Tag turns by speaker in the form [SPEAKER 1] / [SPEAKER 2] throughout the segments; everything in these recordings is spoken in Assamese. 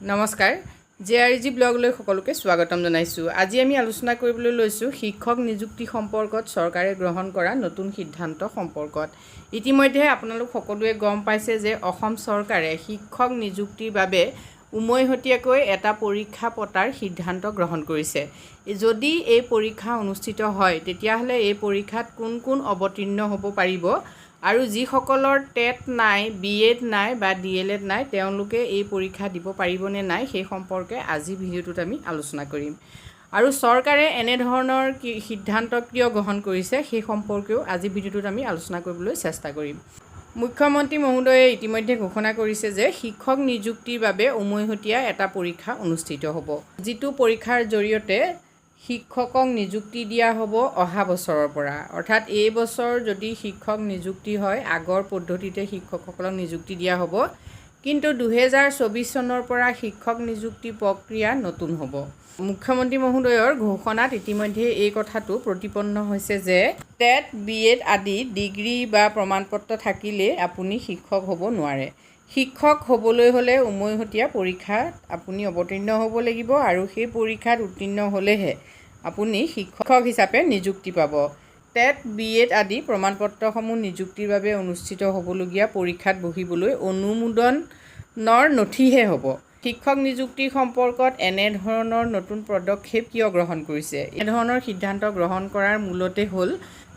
[SPEAKER 1] নমস্কাৰ জেআৰজি ব্লগলৈ সকলোকে স্বাগতম জনাইছোঁ। আজি আমি আলোচনা কৰিবলৈ লৈছোঁ শিক্ষক নিযুক্তি সম্পৰ্কত চৰকাৰে গ্ৰহণ কৰা নতুন সিদ্ধান্ত সম্পৰ্কত। ইতিমধ্যে আপোনালোক সকলোৱে গম পাইছে যে অসম চৰকাৰে শিক্ষক নিযুক্তিৰ বাবে উমৈহতীয়াকৈ এটা পৰীক্ষা পতাৰ সিদ্ধান্ত গ্ৰহণ কৰিছে। যদি এই পৰীক্ষা অনুষ্ঠিত হয় তেতিয়াহ'লে এই পৰীক্ষাত কোন কোন অৱতীৰ্ণ হ'ব পাৰিব আৰু যিসকলৰ টেট নাই, বিএড নাই বা ডিএলএড নাই তেওঁলোকে এই পৰীক্ষা দিব পাৰিবনে নাই সেই সম্পৰ্কে আজি ভিডিঅ'টোত আমি আলোচনা কৰিম। আৰু চৰকাৰে এনেধৰণৰ সিদ্ধান্ত কিয় গ্ৰহণ কৰিছে সেই সম্পৰ্কেও আজি ভিডিঅ'টোত আমি আলোচনা কৰিবলৈ চেষ্টা কৰিম। মুখ্যমন্ত্ৰী মহোদয়ে ইতিমধ্যে ঘোষণা কৰিছে যে শিক্ষক নিযুক্তিৰ বাবে উমৈহতীয়া এটা পৰীক্ষা অনুষ্ঠিত হ'ব, যিটো পৰীক্ষাৰ জৰিয়তে শিক্ষকক নিযুক্তি দিয়া হ'ব অহা বছৰৰ পৰা। অৰ্থাৎ এই বছৰ যদি শিক্ষক নিযুক্তি হয় আগৰ পদ্ধতিতে শিক্ষকসকলক নিযুক্তি দিয়া হ'ব, কিন্তু 2024 চনৰ পৰা শিক্ষক নিযুক্তি প্ৰক্ৰিয়া নতুন হ'ব। মুখ্যমন্ত্ৰী মহোদয়ৰ ঘোষণাত ইতিমধ্যে এই কথাটো প্ৰতিপন্ন হৈছে যে টেট, বিএড আদি ডিগ্ৰী বা প্ৰমাণপত্ৰ থাকিলে আপুনি শিক্ষক হ'ব নোৱাৰে। শিক্ষক হ'বলৈ হ'লে উমৈহতীয়া পৰীক্ষাত আপুনি অৱতীৰ্ণ হ'ব লাগিব আৰু সেই পৰীক্ষাত উত্তীৰ্ণ হ'লেহে আপুনি শিক্ষক হিচাপে নিযুক্তি পাব। টেট, বিএড আদি প্ৰমাণপত্ৰসমূহ নিযুক্তিৰ বাবে অনুষ্ঠিত হ'বলগীয়া পৰীক্ষাত বহিবলৈ অনুমোদনৰ নথিহে হ'ব। শিক্ষক নিযুক্তি সম্পৰ্কত এনেধৰণৰ নতুন পদক্ষেপ কিয় গ্ৰহণ কৰিছে? এনেধৰণৰ সিদ্ধান্ত গ্ৰহণ কৰাৰ মূলতে হ'ল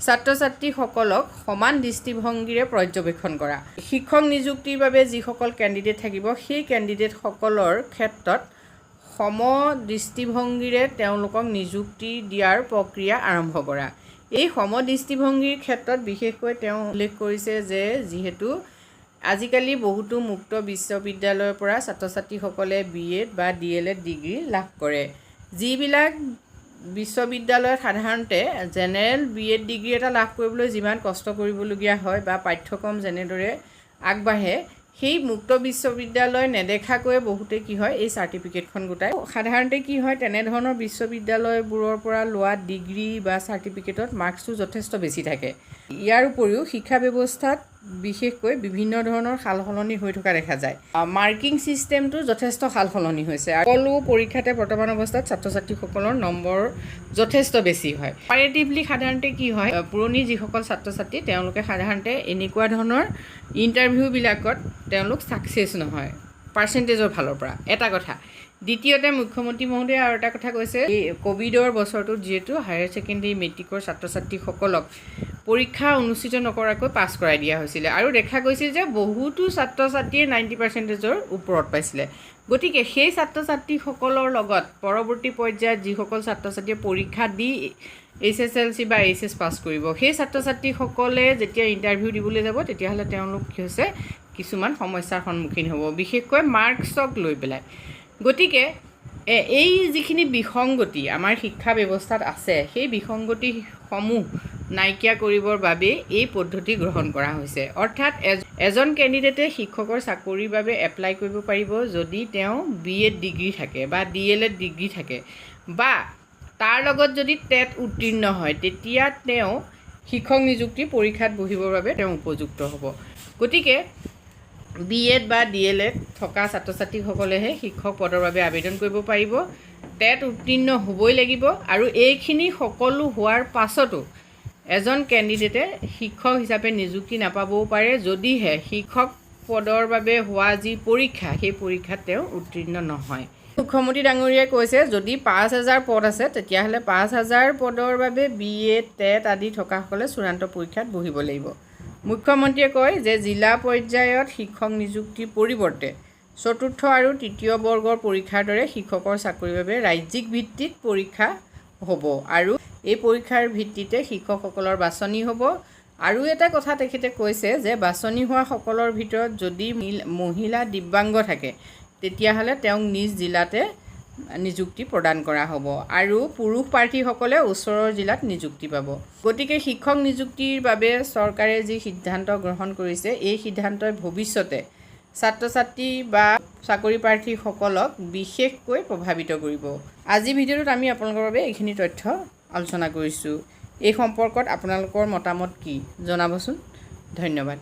[SPEAKER 1] ছাত্ৰ ছাত্ৰীসকলক সমান দৃষ্টিভংগীৰে পৰ্যবেক্ষণ কৰা। শিক্ষক নিযুক্তিৰ বাবে যিসকল কেণ্ডিডেট থাকিব সেই কেণ্ডিডেটসকলৰ ক্ষেত্ৰত সম দৃষ্টিভংগীৰে তেওঁলোকক নিযুক্তি দিয়াৰ প্ৰক্ৰিয়া আৰম্ভ কৰা। এই সম দৃষ্টিভংগীৰ ক্ষেত্ৰত বিশেষকৈ তেওঁ উল্লেখ কৰিছে যে যিহেতু আজিকালি বহুতো মুক্ত বিশ্ববিদ্যালয়ৰ পৰা ছাত্ৰ ছাত্ৰীসকলে বিএড বা ডিএলএড ডিগ্ৰী লাভ কৰে। যিবিলাক বিশ্ববিদ্যালয়ত সাধাৰণতে জেনেৰেল বিএড ডিগ্ৰী এটা লাভ কৰিবলৈ যিমান কষ্ট কৰিবলগীয়া হয় বা পাঠ্যক্ৰম যেনেদৰে আগবাঢ়ে, সেই মুক্ত বিশ্ববিদ্যালয় নেদেখাকৈ বহুতে কি হয় এই চাৰ্টিফিকেটখন গোটায়। সাধাৰণতে কি হয় তেনেধৰণৰ বিশ্ববিদ্যালয়বোৰৰ পৰা লোৱা ডিগ্ৰী বা চাৰ্টিফিকেটত মাৰ্কছটো যথেষ্ট বেছি থাকে। ইয়াৰ উপৰিও শিক্ষা ব্যৱস্থাত বিশেষকৈ বিভিন্ন ধৰণৰ সাল সলনি হৈ থকা দেখা যায়। মাৰ্কিং ছিষ্টেমটো যথেষ্ট সাল সলনি হৈছে। সকলো পৰীক্ষাতে বৰ্তমান অৱস্থাত ছাত্ৰ ছাত্ৰীসকলৰ নম্বৰ যথেষ্ট বেছি হয়। কম্পেৰেটিভলি সাধাৰণতে কি হয় পুৰণি যিসকল ছাত্ৰ ছাত্ৰী তেওঁলোকে সাধাৰণতে এনেকুৱা ধৰণৰ ইণ্টাৰভিউবিলাকত তেওঁলোক ছাকচেছ নহয় পাৰ্চেণ্টেজৰ ফালৰ পৰা, এটা কথা। দ্বিতীয়তে মুখ্যমন্ত্ৰী মহোদয়ে আৰু এটা কথা কৈছে, এই ক'ভিডৰ বছৰটোত যিহেতু হায়াৰ ছেকেণ্ডেৰী মেট্ৰিকৰ ছাত্ৰ ছাত্ৰীসকলক পৰীক্ষা অনুষ্ঠিত নকৰাকৈ পাছ কৰাই দিয়া হৈছিলে আৰু দেখা গৈছিল যে বহুতো ছাত্ৰ ছাত্ৰীয়ে 90% ওপৰত পাইছিলে। গতিকে সেই ছাত্ৰ ছাত্ৰীসকলৰ লগত পৰৱৰ্তী পৰ্যায়ত যিসকল ছাত্ৰ ছাত্ৰীয়ে পৰীক্ষা দি HSLC বা HS পাছ কৰিব, সেই ছাত্ৰ ছাত্ৰীসকলে যেতিয়া ইণ্টাৰভিউ দিবলৈ যাব তেতিয়াহ'লে তেওঁলোক কি হৈছে কিছুমান সমস্যাৰ সন্মুখীন হ'ব, বিশেষকৈ মাৰ্কছক লৈ পেলাই। গতিকে এই যিখিনি বিসংগতি আমাৰ শিক্ষা ব্যৱস্থাত আছে সেই বিসংগতিসমূহ নাইকিয়া কৰিবৰ বাবে এই পদ্ধতি গ্ৰহণ কৰা হৈছে। অৰ্থাৎ এজন কেণ্ডিডেটে শিক্ষকৰ চাকৰিৰ বাবে এপ্লাই কৰিব পাৰিব যদি তেওঁ বিএড ডিগ্ৰী থাকে বা ডিএলএড ডিগ্ৰী থাকে বা তাৰ লগত যদি টেট উত্তীৰ্ণ হয় তেতিয়া তেওঁ শিক্ষক নিযুক্তি পৰীক্ষাত বহিবৰ বাবে তেওঁ উপযুক্ত হ'ব। গতিকে বিএড বা ডিএলএড থকা ছাত্ৰ ছাত্ৰীসকলেহে শিক্ষক পদৰ বাবে আবেদন কৰিব পাৰিব। টেট উত্তীৰ্ণ হ'বই লাগিব আৰু এইখিনি সকলো হোৱাৰ পাছতো এজন কেণ্ডিডেটে শিক্ষক হিচাপে নিযুক্তি নাপাবও পাৰে যদিহে শিক্ষক পদৰ বাবে হোৱা যি পৰীক্ষা সেই পৰীক্ষাত তেওঁ উত্তীৰ্ণ নহয়। মুখ্যমন্ত্ৰী ডাঙৰীয়াই কৈছে যদি 5000 পদ আছে তেতিয়াহ'লে 5000 পদৰ বাবে বিএড, টেট আদি থকাসকলে চূড়ান্ত পৰীক্ষাত বহিব লাগিব। মুখ্যমন্ত্ৰীয়ে কয় যে জিলা পৰ্যায়ত শিক্ষক নিযুক্তিৰ পৰিৱৰ্তে চতুৰ্থ আৰু তৃতীয় বৰ্গৰ পৰীক্ষাৰ দৰে শিক্ষকৰ চাকৰিৰ বাবে ৰাজ্যিক ভিত্তিত পৰীক্ষা হ'ব আৰু এই পৰীক্ষাৰ ভিত্তিতে শিক্ষকসকলৰ বাছনি হ'ব। আৰু এটা কথা তেখেতে কৈছে যে বাছনি হোৱা সকলৰ ভিতৰত যদি মহিলা দিব্যাংগ থাকে তেতিয়াহ'লে তেওঁক নিজ জিলাতে নিযুক্তি প্ৰদান কৰা হ'ব আৰু পুৰুষ প্ৰাৰ্থীসকলে ওচৰৰ জিলাত নিযুক্তি পাব। গতিকে শিক্ষক নিযুক্তিৰ বাবে চৰকাৰে যি সিদ্ধান্ত গ্ৰহণ কৰিছে এই সিদ্ধান্তই ভৱিষ্যতে ছাত্ৰ ছাত্ৰী বা চাকৰি প্ৰাৰ্থীসকলক বিশেষকৈ প্ৰভাৱিত কৰিব। আজি ভিডিঅ'টোত আমি আপোনালোকৰ বাবে এইখিনি তথ্য আলোচনা কৰিছোঁ। এই সম্পৰ্কত আপোনালোকৰ মতামত কি জনাবচোন। ধন্যবাদ।